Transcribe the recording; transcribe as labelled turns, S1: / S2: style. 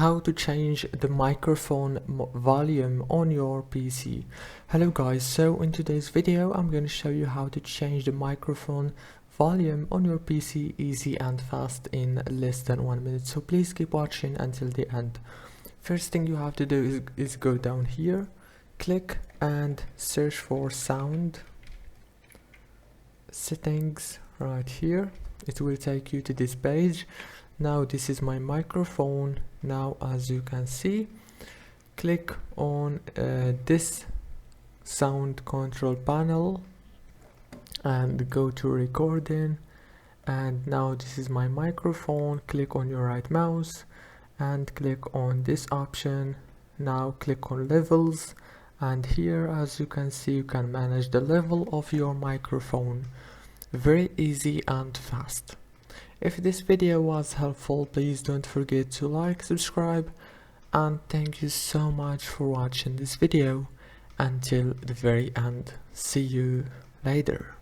S1: how to change the microphone volume on your PC. Hello guys, so in today's video I'm going to show you how to change the microphone volume on your PC easy and fast in less than 1 minute, so please keep watching until the end. First thing you have to do is go down here, click and search for sound settings right here. It will take you to this page. Now this is my microphone. Now as you can see, click on this sound control panel and go to recording, and now this is my microphone. Click on your right mouse and click on this option. Now click on levels, and here as you can see you can manage the level of your microphone. Very easy and fast. If this video was helpful, please don't forget to like, subscribe, and thank you so much for watching this video until the very end. See you later.